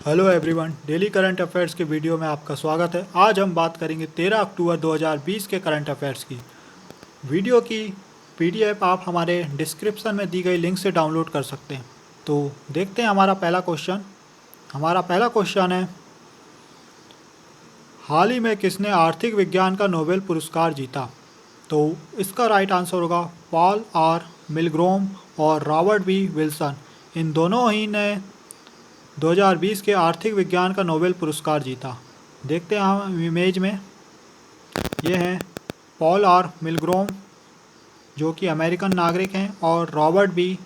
Hello everyone, daily current affairs के video में आपका स्वागत है। आज हम बात करेंगे 13 अक्टूबर 2020 के करंट अफेयर्स की। वीडियो की पीडीएफ आप हमारे डिस्क्रिप्शन में दी गई लिंक से डाउनलोड कर सकते हैं। तो देखते हैं हमारा पहला क्वेश्चन। हमारा पहला क्वेश्चन है, हाल ही में किसने आर्थिक विज्ञान का नोबेल पुरस्कार जीता? तो इसका राइट आंसर होगा पॉल आर मिलग्रोम और रॉबर्ट बी विल्सन। इन दोनों ही ने 2020 के आर्थिक विज्ञान का नोबेल पुरस्कार जीता। देखते हैं हम इमेज में, ये हैं पॉल आर मिलग्रोम जो कि अमेरिकन नागरिक हैं और रॉबर्ट बी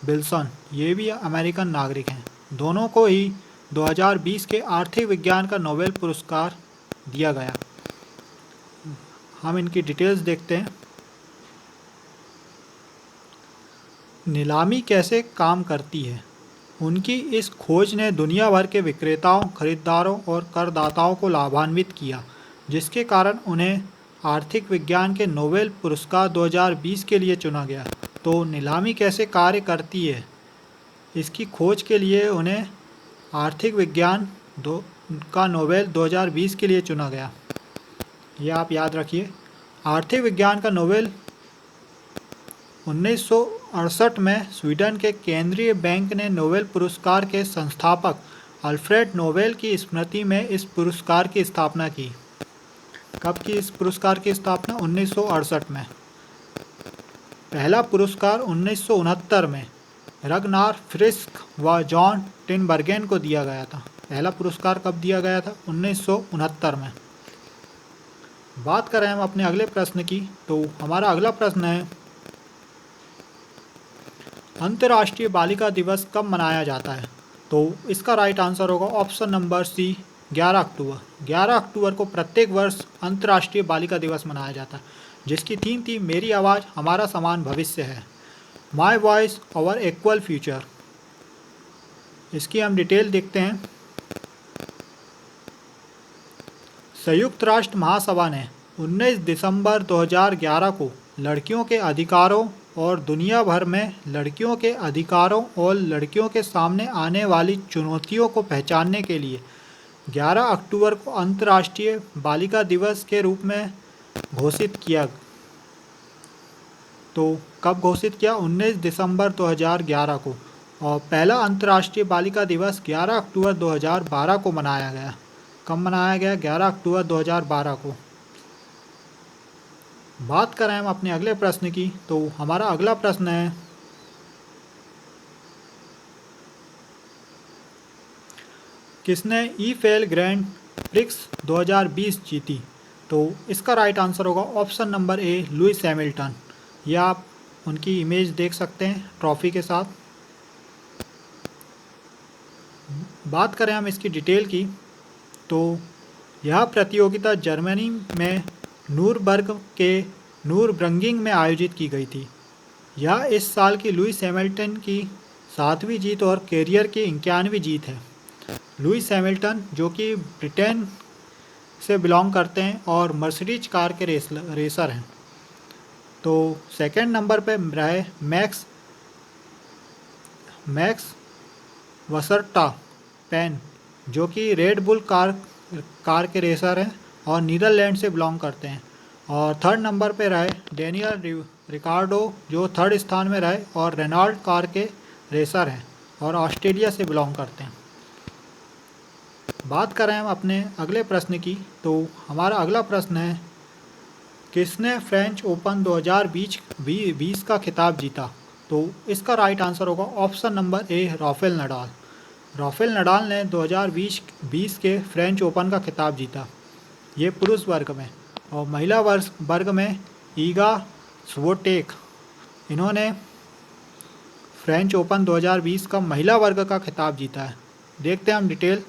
विल्सन ये भी अमेरिकन नागरिक हैं। दोनों को ही 2020 के आर्थिक विज्ञान का नोबेल पुरस्कार दिया गया। हम इनकी डिटेल्स देखते हैं। नीलामी कैसे काम करती है? उनकी इस खोज ने दुनिया भर के विक्रेताओं, खरीदारों और करदाताओं को लाभान्वित किया, जिसके कारण उन्हें आर्थिक विज्ञान के नोबेल पुरस्कार 2020 के लिए चुना गया। तो नीलामी कैसे कार्य करती है, इसकी खोज के लिए उन्हें आर्थिक विज्ञान का नोबेल 2020 के लिए चुना गया। ये आप याद रखिए। आर्थिक विज्ञान का नोबेल 1968 में स्वीडन के केंद्रीय बैंक ने नोबेल पुरस्कार के संस्थापक अल्फ्रेड नोबेल की स्मृति में इस पुरस्कार की स्थापना की। कब की इस पुरस्कार की स्थापना? 1968 में। पहला पुरस्कार 1969 में रगनार फ्रिस्क व जॉन टिनबर्गेन को दिया गया था। पहला पुरस्कार कब दिया गया था? 1969 में। बात करें हम अपने अगले प्रश्न की, तो हमारा अगला प्रश्न है, अंतर्राष्ट्रीय बालिका दिवस कब मनाया जाता है? तो इसका राइट आंसर होगा ऑप्शन नंबर सी, 11 अक्टूबर। 11 अक्टूबर को प्रत्येक वर्ष अंतर्राष्ट्रीय बालिका दिवस मनाया जाता है, जिसकी थीम थी मेरी आवाज़ हमारा समान भविष्य है, my voice our equal future. इसकी हम डिटेल देखते हैं। संयुक्त राष्ट्र महासभा ने 19 दिसंबर 2011 को लड़कियों के अधिकारों और दुनिया भर में लड़कियों के अधिकारों और लड़कियों के सामने आने वाली चुनौतियों को पहचानने के लिए 11 अक्टूबर को अंतर्राष्ट्रीय बालिका दिवस के रूप में घोषित किया। तो कब घोषित किया? 19 दिसंबर 2011 को। और पहला अंतर्राष्ट्रीय बालिका दिवस 11 अक्टूबर 2012 को मनाया गया। कब मनाया गया? 11 अक्टूबर 2012 को। बात करें हम अपने अगले प्रश्न की, तो हमारा अगला प्रश्न है, किसने ईफेल ग्रैंड प्रिक्स 2020 जीती? तो इसका राइट आंसर होगा ऑप्शन नंबर ए, लुइस हैमिल्टन। यह आप उनकी इमेज देख सकते हैं ट्रॉफी के साथ। बात करें हम इसकी डिटेल की, तो यह प्रतियोगिता जर्मनी में नूरबर्गिंग में आयोजित की गई थी। यह इस साल की लुइस हैमिल्टन की 7वीं जीत और कैरियर की 91वीं जीत है। लुइस हैमिल्टन जो कि ब्रिटेन से बिलोंग करते हैं और मर्सिडीज कार के रेसर हैं। तो सेकंड नंबर पे रहे मैक्स वर्स्टैपेन जो कि रेड बुल कार के रेसर हैं और नीदरलैंड से बिलोंग करते हैं। और थर्ड नंबर पे रहे डेनियल रिकार्डो जो थर्ड स्थान में रहे और रेनॉल्ट कार के रेसर हैं और ऑस्ट्रेलिया से बिलोंग करते हैं। बात करें हम अपने अगले प्रश्न की, तो हमारा अगला प्रश्न है, किसने फ्रेंच ओपन 2020 का खिताब जीता? तो इसका राइट आंसर होगा ऑप्शन नंबर ए, राफेल नडाल। राफेल नडाल ने 2020 के फ्रेंच ओपन का खिताब जीता, ये पुरुष वर्ग में। और महिला वर्ग में ईगा स्विएटेक, इन्होंने फ्रेंच ओपन 2020 का महिला वर्ग का खिताब जीता है। देखते हैं हम डिटेल।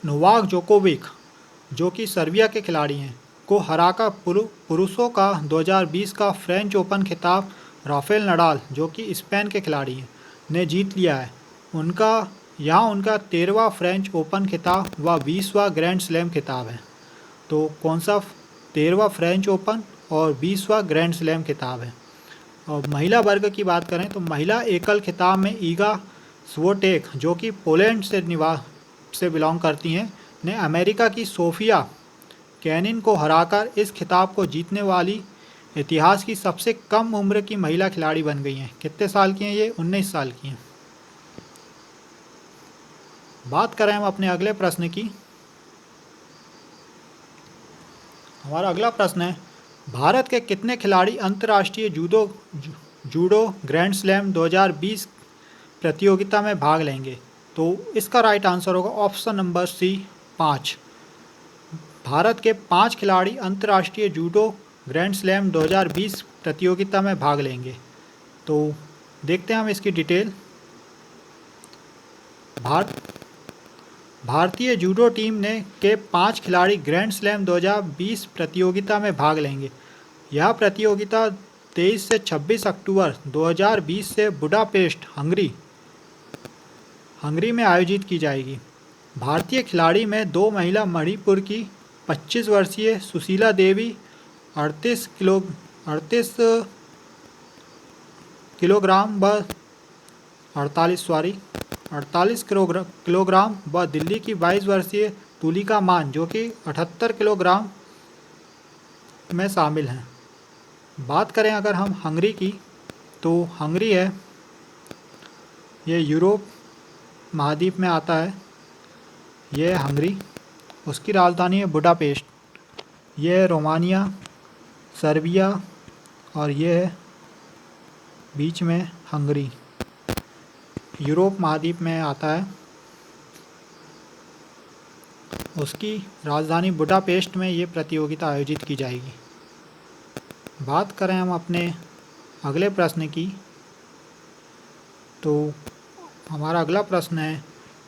नोवाक जोकोविक जो कि सर्बिया के खिलाड़ी हैं को हराकर पुरुषों का 2020 का फ्रेंच ओपन खिताब राफेल नडाल जो कि स्पेन के खिलाड़ी हैं ने जीत लिया है। उनका 13वां फ्रेंच ओपन खिताब व 20वां ग्रैंड स्लैम खिताब है। तो कौन सा? 13वां फ्रेंच ओपन और 20वां ग्रैंड स्लैम खिताब है। और महिला वर्ग की बात करें तो महिला एकल खिताब में ईगा स्वोटेक जो कि पोलैंड से बिलोंग करती हैं, ने अमेरिका की सोफिया कैनिन को हराकर इस खिताब को जीतने वाली इतिहास की सबसे कम उम्र की महिला खिलाड़ी बन गई हैं। कितने साल की हैं ये? 19 साल की हैं। बात करें हम अपने अगले प्रश्न की। हमारा अगला प्रश्न है, भारत के कितने खिलाड़ी अंतर्राष्ट्रीय जूडो ग्रैंड स्लैम 2020 प्रतियोगिता में भाग लेंगे? तो इसका राइट आंसर होगा ऑप्शन नंबर सी, 5। भारत के 5 खिलाड़ी अंतर्राष्ट्रीय जूडो ग्रैंड स्लैम 2020 प्रतियोगिता में भाग लेंगे। तो देखते हैं हम इसकी डिटेल। भारतीय जूडो टीम के 5 खिलाड़ी ग्रैंड स्लैम 2020 प्रतियोगिता में भाग लेंगे। यह प्रतियोगिता 23 से 26 अक्टूबर 2020 से बुडापेस्ट हंगरी में आयोजित की जाएगी। भारतीय खिलाड़ी में 2 महिला मणिपुर की 25 वर्षीय सुशीला देवी 38 किलोग्राम व 48 किलोग्राम व दिल्ली की 22 वर्षीय तुलिका मान जो कि 78 किलोग्राम में शामिल हैं। बात करें अगर हम हंगरी की, तो हंगरी है, ये यूरोप महाद्वीप में आता है। ये है हंगरी, उसकी राजधानी है बुडापेस्ट। ये है रोमानिया, सर्बिया और ये है बीच में हंगरी, यूरोप महाद्वीप में आता है। उसकी राजधानी बुडापेस्ट में ये प्रतियोगिता आयोजित की जाएगी। बात करें हम अपने अगले प्रश्न की, तो हमारा अगला प्रश्न है,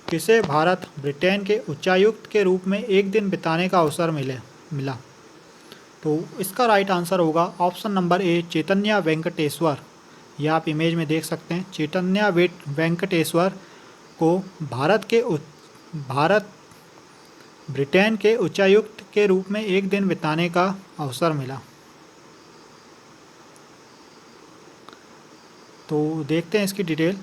किसे भारत ब्रिटेन के उच्चायुक्त के रूप में एक दिन बिताने का अवसर मिला? तो इसका राइट आंसर होगा option number A, Chaitanya Venkateshwar. ये आप इमेज में देख सकते हैं। चैतन्या वेंकटेश्वर को भारत ब्रिटेन के उच्चायुक्त के रूप में एक दिन बिताने का अवसर मिला। तो देखते हैं इसकी डिटेल।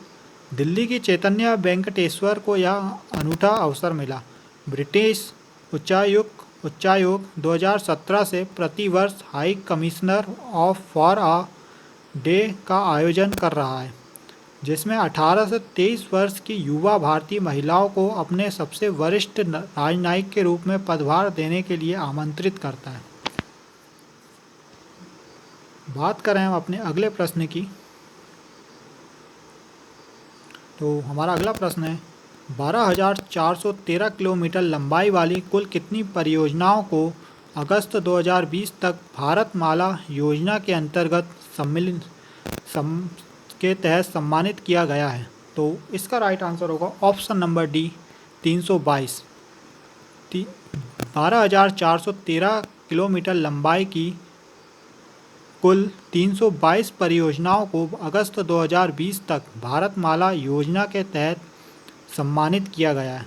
दिल्ली की चैतन्या वेंकटेश्वर को यह अनूठा अवसर मिला। ब्रिटिश उच्चायोग 2017 से प्रतिवर्ष high commissioner for a day का आयोजन कर रहा है, जिसमें 18 से 23 वर्ष की युवा भारतीय महिलाओं को अपने सबसे वरिष्ठ राजनयिक के रूप में पदभार देने के लिए आमंत्रित करता है। बात करें हम अपने अगले प्रश्न की, तो हमारा अगला प्रश्न है, 12,413 किलोमीटर लंबाई वाली कुल कितनी परियोजनाओं को अगस्त 2020 तक भारतमाला योजना के अंतर्गत के तहत सम्मानित किया गया है? तो इसका राइट आंसर होगा ऑप्शन नंबर डी, 322। 12,413 किलोमीटर लंबाई की कुल 322 परियोजनाओं को अगस्त 2020 तक भारतमाला योजना के तहत सम्मानित किया गया है।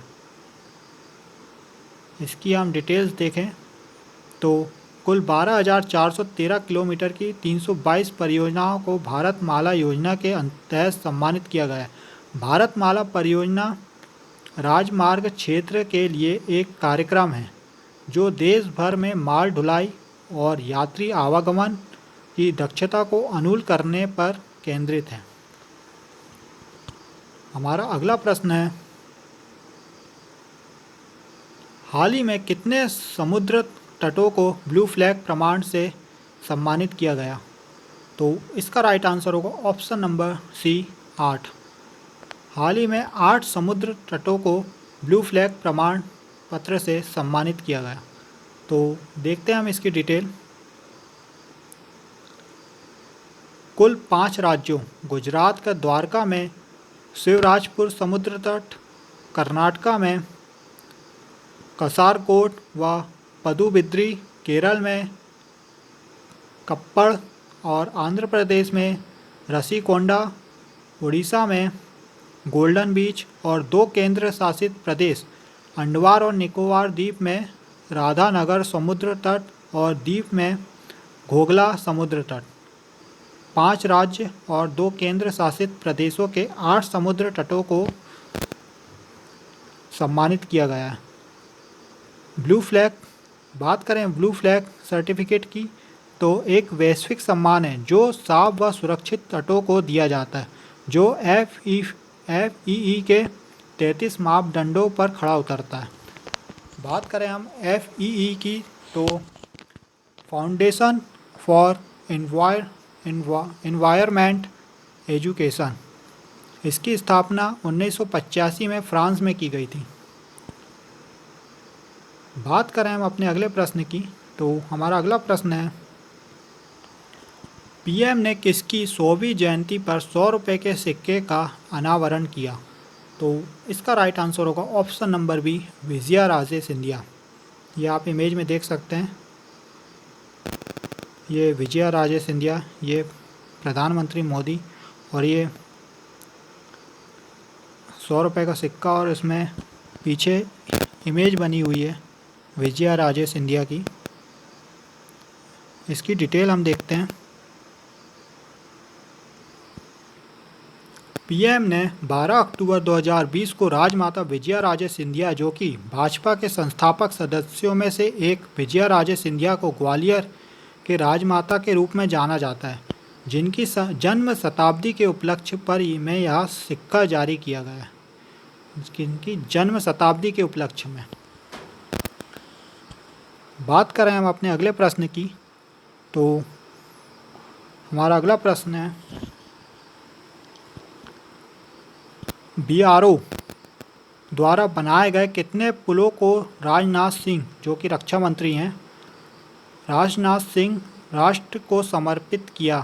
इसकी हम डिटेल्स देखें तो कुल 12,413 किलोमीटर की 322 परियोजनाओं को भारतमाला योजना के तहत सम्मानित किया गया है। भारतमाला परियोजना राजमार्ग क्षेत्र के लिए एक कार्यक्रम है जो देश भर में माल ढुलाई और यात्री आवागमन की दक्षता को अनुकूल करने पर केंद्रित है। हमारा अगला प्रश्न है, हाल ही में कितने समुद्र तटों को ब्लू फ्लैग प्रमाण से सम्मानित किया गया? तो इसका राइट आंसर होगा ऑप्शन नंबर सी, 8। हाल ही में 8 समुद्र तटों को ब्लू फ्लैग प्रमाण पत्र से सम्मानित किया गया। तो देखते हैं हम इसकी डिटेल। कुल 5 राज्यों गुजरात का द्वारका में शिवराजपुर समुद्र तट, कर्नाटका में कसारकोट व पदुबिद्री, केरल में कप्पड़ और आंध्र प्रदेश में रसीकोंडा, उड़ीसा में गोल्डन बीच और 2 केंद्र शासित प्रदेश अंडमान और निकोबार द्वीप में राधानगर समुद्र तट और द्वीप में घोघला समुद्र तट। 5 राज्य और 2 केंद्र शासित प्रदेशों के 8 समुद्र तटों को सम्मानित किया गया है। ब्लू फ्लैग, बात करें ब्लू फ्लैग सर्टिफिकेट की, तो एक वैश्विक सम्मान है जो साफ व सुरक्षित तटों को दिया जाता है, जो FEE के 33 मापदंडों पर खड़ा उतरता है। बात करें हम FEE की, तो फाउंडेशन फॉर एनवायरमेंट एजुकेशन, इसकी स्थापना 1985 में फ्रांस में की गई थी। बात करें हम अपने अगले प्रश्न की, तो हमारा अगला प्रश्न है, PM ने किसकी 100वीं जयंती पर 100 रुपये के सिक्के का अनावरण किया? तो इसका राइट आंसर होगा option number B, Vijaya Raje Scindia. ये आप इमेज में देख सकते हैं, ये विजया राजे सिंधिया, ये प्रधानमंत्री मोदी, और ये 100 रुपये का सिक्का, और इसमें पीछे इमेज बनी हुई है विजया राजे सिंधिया की। इसकी डिटेल हम देखते हैं। PM ने 12 अक्टूबर 2020 को राजमाता विजया राजे सिंधिया, जो कि भाजपा के संस्थापक सदस्यों में से एक विजया राजे सिंधिया को ग्वालियर के राजमाता के रूप में जाना जाता है, जिनकी जन्म शताब्दी के उपलक्ष्य पर में यह सिक्का जारी किया गया है, जिनकी जन्म शताब्दी के उपलक्ष्य में। बात करें हम अपने अगले प्रश्न की, तो हमारा अगला प्रश्न है, BRO द्वारा बनाए गए कितने पुलों को राजनाथ सिंह, जो कि रक्षा मंत्री हैं, राजनाथ सिंह राष्ट्र को समर्पित किया?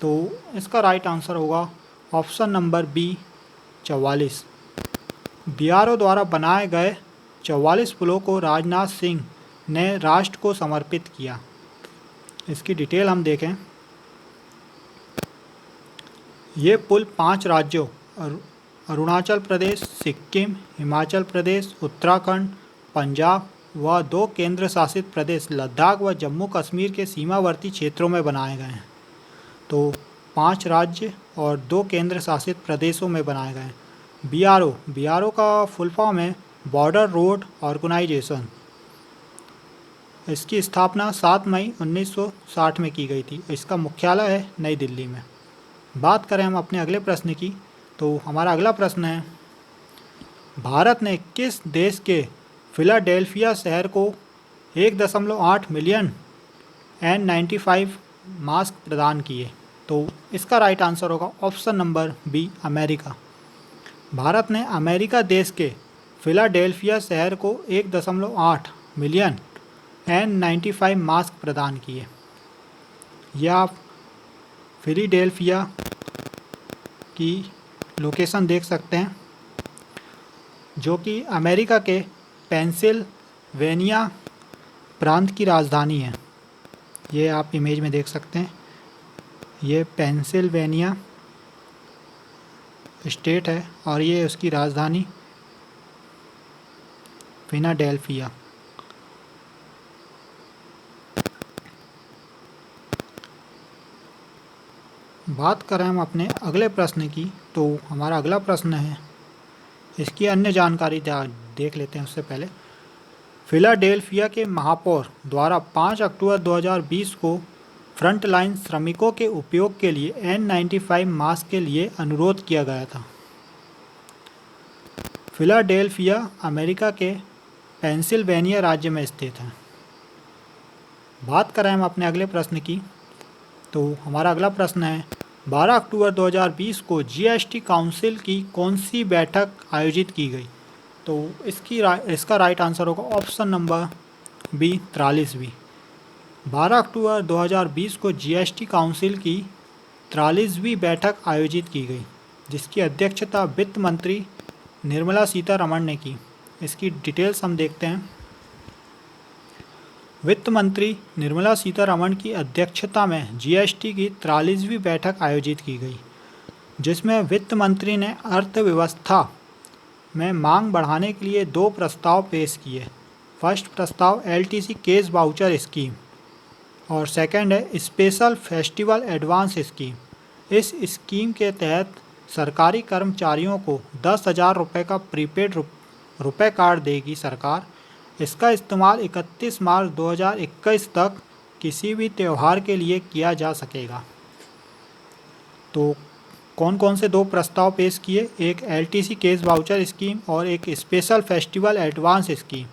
तो इसका राइट आंसर होगा ऑप्शन नंबर बी, 44। BRO द्वारा बनाए गए 44 पुलों को राजनाथ सिंह ने राष्ट्र को समर्पित किया। इसकी डिटेल हम देखें। ये पुल 5 राज्यों अरुणाचल प्रदेश, सिक्किम, हिमाचल प्रदेश, उत्तराखंड, पंजाब व 2 केंद्र शासित प्रदेश लद्दाख व जम्मू कश्मीर के सीमावर्ती क्षेत्रों में बनाए गए हैं। तो 5 राज्य और 2 केंद्र शासित प्रदेशों में बनाए गए हैं। BRO का फुल फॉर्म है बॉर्डर रोड ऑर्गेनाइजेशन। इसकी स्थापना 7 मई 1960 में की गई थी। इसका मुख्यालय है नई दिल्ली में। बात करें हम अपने अगले प्रश्न की, तो हमारा अगला प्रश्न है, भारत ने किस देश के फिलाडेल्फिया शहर को 1.8 मिलियन N95 मास्क प्रदान किए? तो इसका राइट आंसर होगा ऑप्शन नंबर बी, अमेरिका। भारत ने अमेरिका देश के फिलाडेल्फिया शहर को 1.8 मिलियन N95 मास्क प्रदान किए। यह आप फिलाडेल्फिया की लोकेशन देख सकते हैं, जो कि अमेरिका के पेंसिल्वेनिया प्रांत की राजधानी है। ये आप इमेज में देख सकते हैं, ये पेंसिल्वेनिया स्टेट है और ये उसकी राजधानी फिलाडेल्फिया। बात करें हम अपने अगले प्रश्न की, तो हमारा अगला प्रश्न है, इसकी अन्य जानकारी देख लेते हैं। उससे पहले फिलाडेल्फिया के महापौर द्वारा 5 अक्टूबर 2020 को फ्रंटलाइन श्रमिकों के उपयोग के लिए N95 मास्क के लिए अनुरोध किया गया था। फिलाडेल्फिया अमेरिका के पेंसिल्वेनिया राज्य में स्थित है। बात करें हम अपने अगले प्रश्न की, तो हमारा अगला प्रश्न है, 12 अक्टूबर 2020 को GST काउंसिल की कौन सी बैठक आयोजित की गई? तो इसका राइट आंसर होगा ऑप्शन नंबर बी, 43वीं। 12 अक्टूबर 2020 को GST काउंसिल की 43वीं बैठक आयोजित की गई, जिसकी अध्यक्षता वित्त मंत्री निर्मला सीतारमण ने की। इसकी डिटेल्स हम देखते हैं। वित्त मंत्री निर्मला सीतारमण की अध्यक्षता में GST की 43वीं बैठक आयोजित की गई, जिसमें वित्त मंत्री ने अर्थव्यवस्था में मांग बढ़ाने के लिए 2 प्रस्ताव पेश किए। फर्स्ट प्रस्ताव LTC कैश वाउचर स्कीम और सेकंड है स्पेशल फेस्टिवल एडवांस स्कीम। इस स्कीम के तहत सरकारी कर्मचारियों को 10,000 रुपये का प्रीपेड रुपए कार्ड देगी सरकार। इसका इस्तेमाल 31 मार्च 2021 तक किसी भी त्यौहार के लिए किया जा सकेगा। तो कौन कौन से दो प्रस्ताव पेश किए, एक LTC केस वाउचर स्कीम और एक स्पेशल फेस्टिवल एडवांस स्कीम,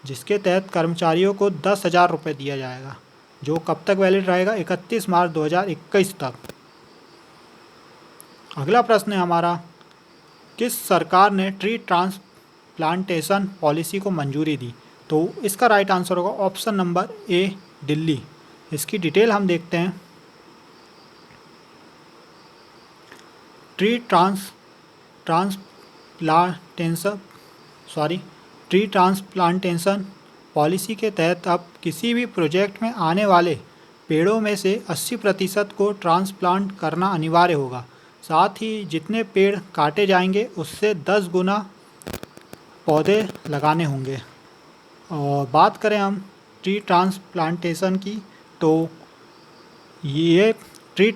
जिसके तहत कर्मचारियों को 10,000 रुपये दिया जाएगा, जो कब तक वैलिड रहेगा, 31 मार्च 2021 तक। अगला प्रश्न है हमारा, किस सरकार ने ट्री ट्रांसप्लांटेशन पॉलिसी को मंजूरी दी? तो इसका राइट आंसर होगा ऑप्शन नंबर ए, दिल्ली। इसकी डिटेल हम देखते हैं। ट्री ट्रांसप्लांटेशन पॉलिसी के तहत अब किसी भी प्रोजेक्ट में आने वाले पेड़ों में से 80% को ट्रांसप्लांट करना अनिवार्य होगा। साथ ही जितने पेड़ काटे जाएंगे उससे 10 गुना पौधे लगाने होंगे। और बात करें हम ट्री ट्रांसप्लांटेशन की, तो ये ट्री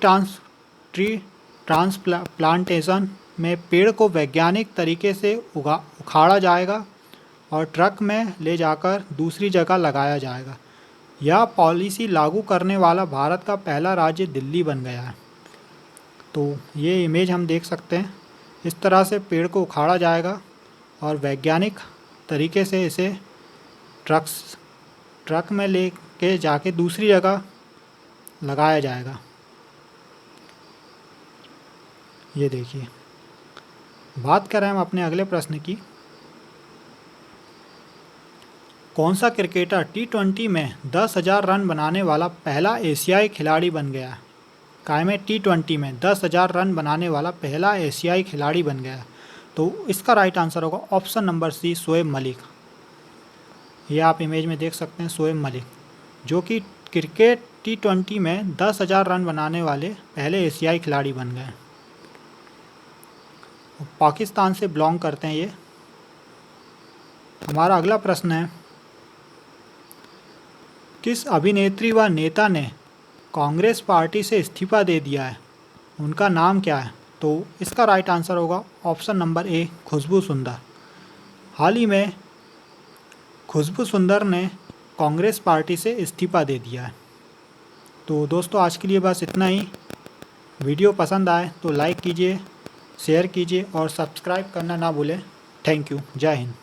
ट्रांसप्लांटेशन में पेड़ को वैज्ञानिक तरीके से उखाड़ा जाएगा और ट्रक में ले जाकर दूसरी जगह लगाया जाएगा। यह पॉलिसी लागू करने वाला भारत का पहला राज्य दिल्ली बन गया है। तो ये इमेज हम देख सकते हैं, इस तरह से पेड़ को उखाड़ा जाएगा और वैज्ञानिक तरीके से इसे ट्रक में ले के जाके दूसरी जगह लगाया जाएगा। ये देखिए। बात करें हम अपने अगले प्रश्न की, कौन सा क्रिकेटर T20 में 10,000 रन बनाने वाला पहला एशियाई खिलाड़ी बन गया? काय में T20 में 10,000 रन बनाने वाला पहला एशियाई खिलाड़ी बन गया। तो इसका राइट आंसर होगा option number C, Shoaib Malik. ये आप इमेज में देख सकते हैं, शोएब मलिक, जो कि क्रिकेट T20 में 10,000 रन बनाने वाले पहले एशियाई खिलाड़ी बन गए। पाकिस्तान से बिलोंग करते हैं ये। हमारा अगला प्रश्न है, किस अभिनेत्री व नेता ने कांग्रेस पार्टी से इस्तीफा दे दिया है? उनका नाम क्या है? तो इसका राइट आंसर होगा ऑप्शन नंबर ए, खुशबू सुंदर। हाल ही में खुशबू सुंदर ने कांग्रेस पार्टी से इस्तीफा दे दिया है। तो दोस्तों आज के लिए बस इतना ही। वीडियो पसंद आए तो लाइक कीजिए, शेयर कीजिए और सब्सक्राइब करना ना भूलें। Thank you. जय हिंद।